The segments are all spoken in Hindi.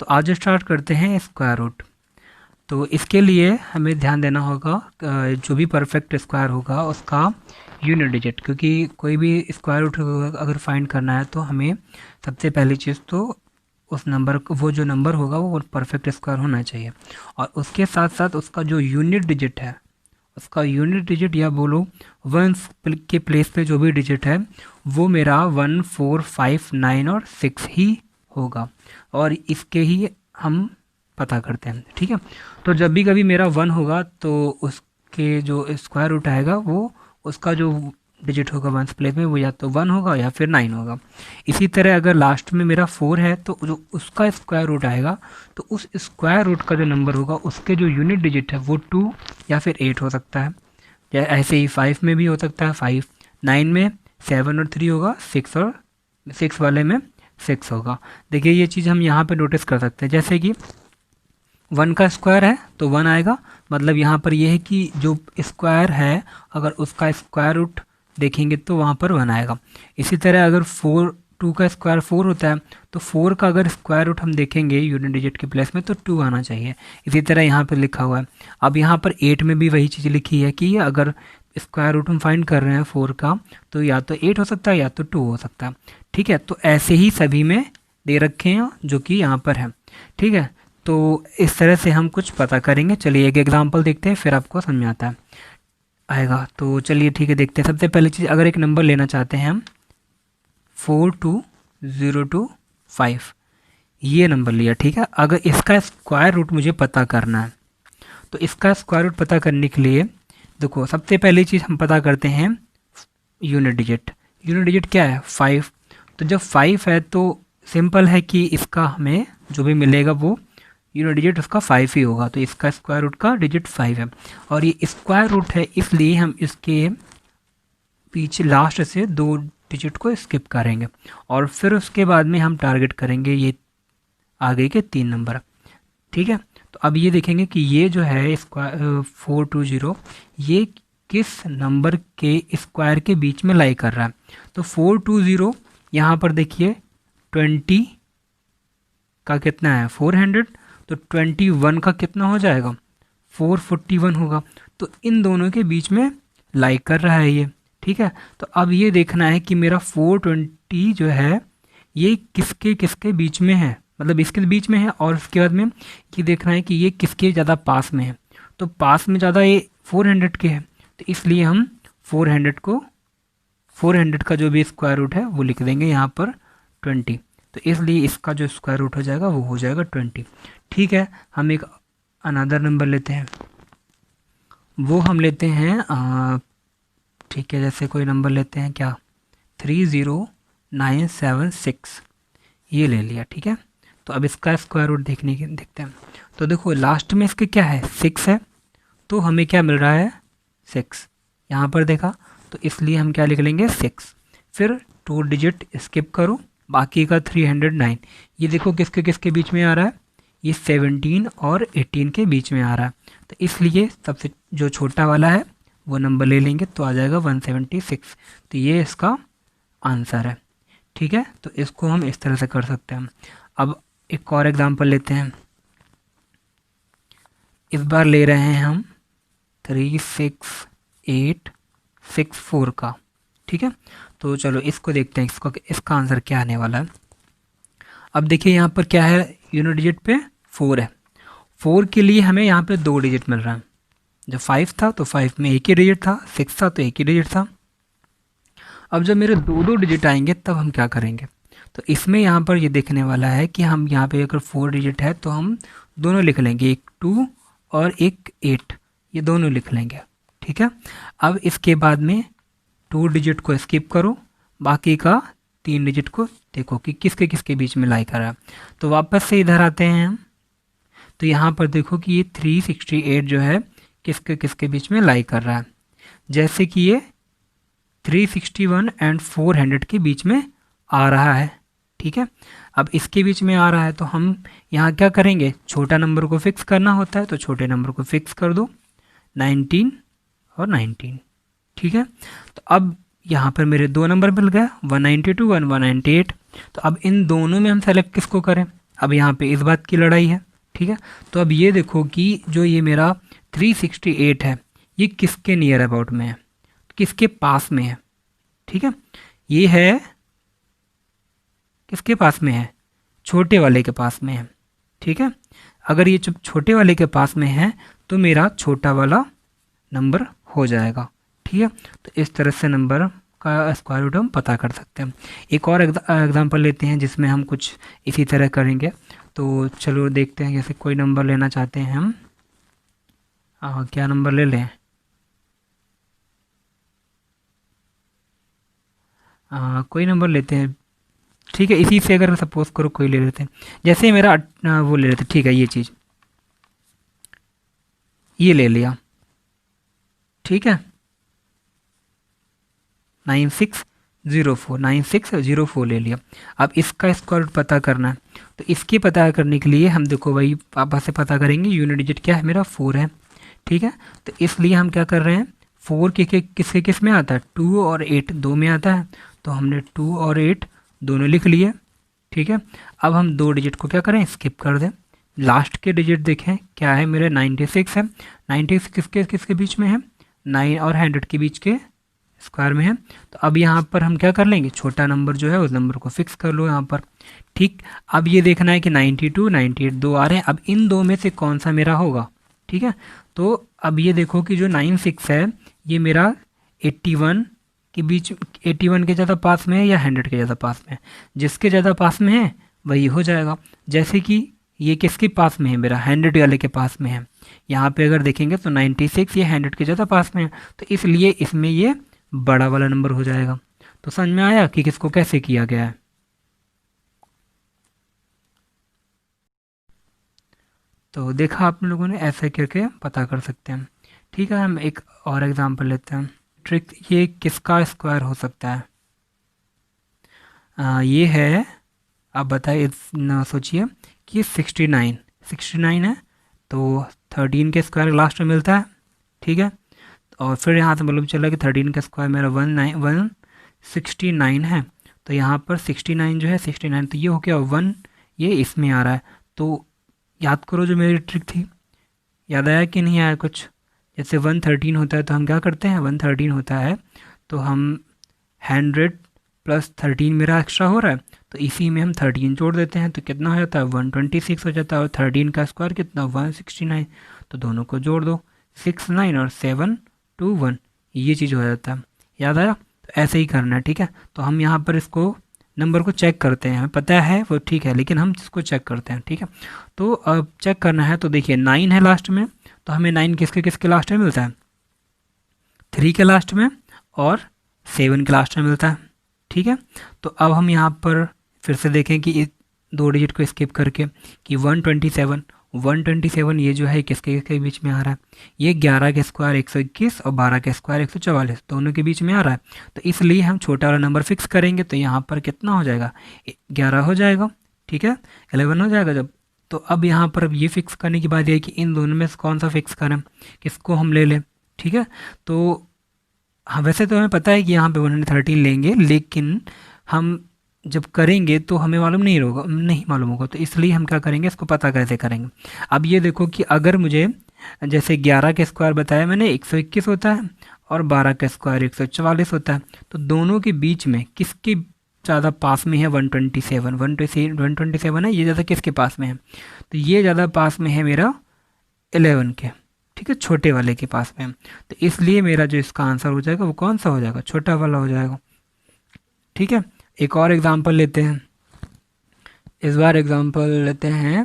तो आज स्टार्ट करते हैं स्क्वायर रूट। तो इसके लिए हमें ध्यान देना होगा जो भी परफेक्ट स्क्वायर होगा उसका यूनिट डिजिट, क्योंकि कोई भी स्क्वायर रूट अगर फाइंड करना है तो हमें सबसे पहली चीज़ तो उस नंबर को, वो जो नंबर होगा वो परफेक्ट स्क्वायर होना चाहिए, और उसके साथ साथ उसका जो यूनिट डिजिट है, उसका यूनिट डिजिट या बोलो वंस के प्लेस पे जो भी डिजिट है वो मेरा 1, 4, 5, 9 और 6 ही होगा, और इसके ही हम पता करते हैं। ठीक है, तो जब भी कभी मेरा 1 होगा तो उसके जो स्क्वायर रूट आएगा वो उसका जो डिजिट होगा वंस प्लेस में वो या तो 1 होगा या फिर 9 होगा। इसी तरह अगर लास्ट में मेरा 4 है तो जो उसका स्क्वायर रूट आएगा तो उस स्क्वायर रूट का जो नंबर होगा उसके जो यूनिट डिजिट है वो 2 या फिर 8 हो सकता है, या ऐसे ही 5 में भी हो सकता है 5, 9 में 7 और 3 होगा, 6 और 6 वाले में 6 होगा। देखिए ये चीज़ हम यहाँ पे नोटिस कर सकते हैं, जैसे कि 1 का स्क्वायर है तो 1 आएगा, मतलब यहाँ पर ये है कि जो स्क्वायर है अगर उसका स्क्वायर रूट देखेंगे तो वहाँ पर 1 आएगा। इसी तरह अगर 2 का स्क्वायर 4 होता है तो 4 का अगर स्क्वायर रूट हम देखेंगे यूनिट डिजिट के प्लेस में तो 2 आना चाहिए। इसी तरह यहाँ पर लिखा हुआ है। अब यहाँ पर 8 में भी वही चीज़ लिखी है कि अगर स्क्वायर रूट हम फाइंड कर रहे हैं 4 का तो या तो 8 हो सकता है या तो 2 हो सकता है। ठीक है, तो ऐसे ही सभी में दे रखे हैं जो कि यहाँ पर है। ठीक है, तो इस तरह से हम कुछ पता करेंगे। चलिए एक एग्जांपल देखते हैं फिर आपको समझ में आता है आएगा। तो चलिए ठीक है, देखते हैं। सबसे पहली चीज़, अगर एक नंबर लेना चाहते हैं हम 42025, ये नंबर लिया। ठीक है, अगर इसका स्क्वायर रूट मुझे पता करना है तो इसका स्क्वायर रूट पता करने के लिए देखो सबसे पहली चीज़ हम पता करते हैं यूनिट डिजिट। यूनिट डिजिट क्या है? 5। तो जब 5 है तो सिंपल है कि इसका हमें जो भी मिलेगा वो यूनिट डिजिट उसका 5 ही होगा, तो इसका स्क्वायर रूट का डिजिट 5 है, और ये स्क्वायर रूट है इसलिए हम इसके पीछे लास्ट से 2 डिजिट को स्किप करेंगे, और फिर उसके बाद में हम टारगेट करेंगे ये आगे के 3 नंबर। ठीक है, तो अब ये देखेंगे कि ये जो है स्क्वायर 420 ये किस नंबर के स्क्वायर के बीच में लाई कर रहा है। तो 420 यहाँ पर देखिए 20 का कितना है 400, तो 21 का कितना हो जाएगा 441 होगा। तो इन दोनों के बीच में लाई कर रहा है ये। ठीक है, तो अब ये देखना है कि मेरा 420 जो है ये किसके किसके बीच में है, मतलब इसके बीच में है, और उसके बाद में ये देखना है कि ये किसके ज़्यादा पास में है। तो पास में ज़्यादा ये 400 के है, तो इसलिए हम 400 का जो भी स्क्वायर रूट है वो लिख देंगे यहाँ पर 20। तो इसलिए इसका जो स्क्वायर रूट हो जाएगा वो हो जाएगा 20। ठीक है, हम एक अनदर नंबर लेते हैं, वो हम लेते हैं ठीक है, जैसे कोई नंबर लेते हैं क्या 30976, ये ले लिया। ठीक है, तो अब इसका स्क्वायर रूट देखते हैं। तो देखो लास्ट में इसके क्या है 6 है, तो हमें क्या मिल रहा है 6 यहाँ पर देखा, तो इसलिए हम क्या लिख लेंगे 6। फिर 2 डिजिट स्किप करो, बाकी का 309, ये देखो किसके किसके बीच में आ रहा है, ये 17 और 18 के बीच में आ रहा है, तो इसलिए सबसे जो छोटा वाला है वो नंबर ले लेंगे तो आ जाएगा 176। तो ये इसका आंसर है। ठीक है, तो इसको हम इस तरह से कर सकते हैं। अब एक और एग्जांपल लेते हैं, इस बार ले रहे हैं हम 36864 का। ठीक है, तो चलो इसको देखते हैं, इसका आंसर क्या आने वाला है। अब देखिए यहाँ पर क्या है, यूनिट डिजिट पे 4 है, 4 के लिए हमें यहाँ पे 2 डिजिट मिल रहा है। जब 5 था तो 5 में एक ही डिजिट था, 6 था तो एक ही डिजिट था। अब जब मेरे 2 डिजिट आएंगे तब हम क्या करेंगे, तो इसमें यहाँ पर ये देखने वाला है कि हम यहाँ पे अगर 4 डिजिट है तो हम दोनों लिख लेंगे, एक 2 और एक 8, ये दोनों लिख लेंगे। ठीक है, अब इसके बाद में 2 डिजिट को स्किप करो, बाकी का 3 डिजिट को देखो कि किसके किसके बीच में लाई कर रहा है। तो वापस से इधर आते हैं हम, तो यहाँ पर देखो कि ये 368 जो है किसके किसके बीच में लाई कर रहा है, जैसे कि ये 361 एंड 400 के बीच में आ रहा है। ठीक है, अब इसके बीच में आ रहा है तो हम यहाँ क्या करेंगे, छोटा नंबर को फिक्स करना होता है, तो छोटे नंबर को फिक्स कर दो 19 और 19। ठीक है, तो अब यहाँ पर मेरे 2 नंबर मिल गए 192 और 198। तो अब इन दोनों में हम सेलेक्ट किसको करें, अब यहाँ पे इस बात की लड़ाई है, ठीक है। तो अब ये देखो कि जो ये मेरा 368 है, ये किसके नियर अबाउट में है, किसके पास में है, ठीक है। ये है किसके पास में है, छोटे वाले के पास में है, ठीक है। अगर ये जब छोटे वाले के पास में है तो मेरा छोटा वाला नंबर हो जाएगा, ठीक है। तो इस तरह से नंबर का स्क्वायर रूट हम पता कर सकते हैं। एक और एग्जांपल लेते हैं जिसमें हम कुछ इसी तरह करेंगे। तो चलो देखते हैं, जैसे कोई नंबर लेना चाहते हैं हम, क्या नंबर ले लें, कोई नंबर लेते हैं, ठीक है। इसी से अगर सपोज करो कोई ले लेते हैं, जैसे मेरा वो ले लेते हैं, ठीक है, ये चीज़ ये ले लिया, ठीक है, 9604 ले लिया। अब इसका स्क्वायर रूट पता करना है, तो इसके पता करने के लिए हम देखो भाई वापस से पता करेंगे। यूनिट डिजिट क्या है मेरा, 4 है, ठीक है। तो इसलिए हम क्या कर रहे हैं, 4 किसके किस में आता है, 2 और 8 दो में आता है, तो हमने 2 और 8 दोनों लिख लिए, ठीक है। अब हम दो डिजिट को क्या करें, स्किप कर दें। लास्ट के डिजिट देखें क्या है मेरे, 96 है। 96 किसके किसके बीच में है, 9 और 100 के बीच के स्क्वायर में है। तो अब यहाँ पर हम क्या कर लेंगे, छोटा नंबर जो है उस नंबर को फिक्स कर लो यहाँ पर, ठीक। अब ये देखना है कि 92 98 दो आ रहे हैं, अब इन दो में से कौन सा मेरा होगा, ठीक है। तो अब ये देखो कि जो 96 है ये मेरा 81 के बीच, 81 के ज़्यादा पास में है या 100 के ज़्यादा पास में है, जिसके ज़्यादा पास में है वही हो जाएगा। जैसे कि ये किसके पास में है, मेरा 100 वाले के पास में है। यहाँ पे अगर देखेंगे तो 96 ये 100 के ज़्यादा पास में है, तो इसलिए इसमें ये बड़ा वाला नंबर हो जाएगा। तो समझ में आया कि किसको कैसे किया गया है। तो देखा आप लोगों ने, ऐसे करके पता कर सकते हैं, ठीक है। हम एक और एग्जांपल लेते हैं। ट्रिक, ये किसका स्क्वायर हो सकता है, ये है, आप बताइए, सोचिए कि 69 है, तो 13 के स्क्वायर लास्ट में मिलता है, ठीक है। और फिर यहाँ से मालूम चला कि 13 का स्क्वायर मेरा 169 है, तो यहाँ पर 69 जो है 69, तो ये हो गया 1, ये इसमें आ रहा है। तो याद करो जो मेरी ट्रिक थी, याद आया कि नहीं आया कुछ। जैसे 113 होता है तो हम क्या करते हैं, 113 होता है तो हम 100 प्लस 13 मेरा एक्स्ट्रा हो रहा है, तो इसी में हम 13 जोड़ देते हैं, तो कितना हो जाता है, 126 हो जाता है। और 13 का स्क्वायर कितना, 169, तो दोनों को जोड़ दो, 69 और 721, ये चीज़ हो जाता है। याद आया, तो ऐसे ही करना है, ठीक है। तो हम यहाँ पर इसको नंबर को चेक करते हैं, हमें पता है वो ठीक है, लेकिन हम इसको चेक करते हैं, ठीक है। तो अब चेक करना है, तो देखिए 9 है लास्ट में, तो हमें 9 किसके किसके लास्ट में मिलता है, 3 के लास्ट में और 7 के लास्ट में मिलता है, ठीक है। तो अब हम यहाँ पर फिर से देखें कि इस दो डिजिट को स्किप करके कि 127 ये जो है किसके किसके बीच में आ रहा है, ये 11 के स्क्वायर 121 और 12 के स्क्वायर 144 दोनों के बीच में आ रहा है। तो इसलिए हम छोटा वाला नंबर फिक्स करेंगे, तो यहाँ पर कितना हो जाएगा, 11 हो जाएगा, ठीक है, 11 हो जाएगा जब। तो अब यहाँ पर अब ये फिक्स करने की बात यह है कि इन दोनों में से कौन सा फिक्स करें, किसको हम ले लें, ठीक है। तो हाँ, वैसे तो हमें पता है कि यहाँ पे 113 लेंगे, लेकिन हम जब करेंगे तो हमें नहीं मालूम होगा, तो इसलिए हम क्या करेंगे, इसको पता कैसे करेंगे। अब ये देखो कि अगर मुझे, जैसे 11 के स्क्वायर बताया मैंने 121 होता है और 12 का स्क्वायर 144 होता है, तो दोनों के बीच में किसके ज़्यादा पास में है, 127 है, ये ज़्यादा किसके पास में है, तो ये ज़्यादा पास में है मेरा 11 के, ठीक है, छोटे वाले के पास में। तो इसलिए मेरा जो इसका आंसर हो जाएगा वो कौन सा हो जाएगा, छोटा वाला हो जाएगा, ठीक है। एक और एग्जांपल लेते हैं, इस बार एग्जांपल लेते हैं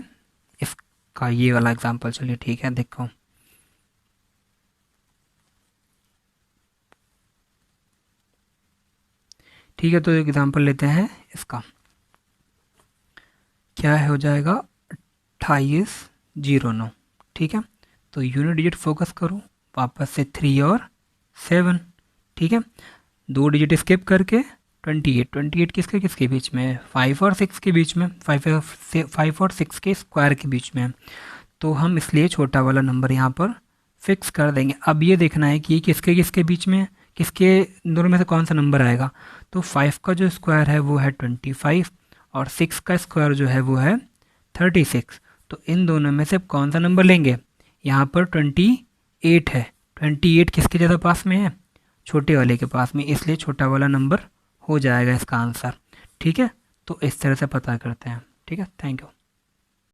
इसका, ये वाला एग्जांपल, चलिए ठीक है, देखो ठीक है। तो एग्जांपल लेते हैं इसका, क्या है, हो जाएगा 2809, ठीक है। तो यूनिट डिजिट फोकस करो, वापस से 3 और 7, ठीक है, दो डिजिट स्किप करके 28 किसके किसके बीच में है, 5 और 6 के बीच में, 5 और 6 के स्क्वायर के बीच में है। तो हम इसलिए छोटा वाला नंबर यहाँ पर फिक्स कर देंगे। अब ये देखना है कि ये किसके किसके बीच में है, किसके दोनों में से कौन सा नंबर आएगा। तो 5 का जो स्क्वायर है वो है 25 और 6 का स्क्वायर जो है वो है 36। तो इन दोनों में से कौन सा नंबर लेंगे? यहाँ पर 28 है, 28 किसके ज़्यादा पास में है? छोटे वाले के पास में, इसलिए छोटा वाला नंबर हो जाएगा इसका आंसर। ठीक है, तो इस तरह से पता करते हैं। ठीक है, थैंक यू।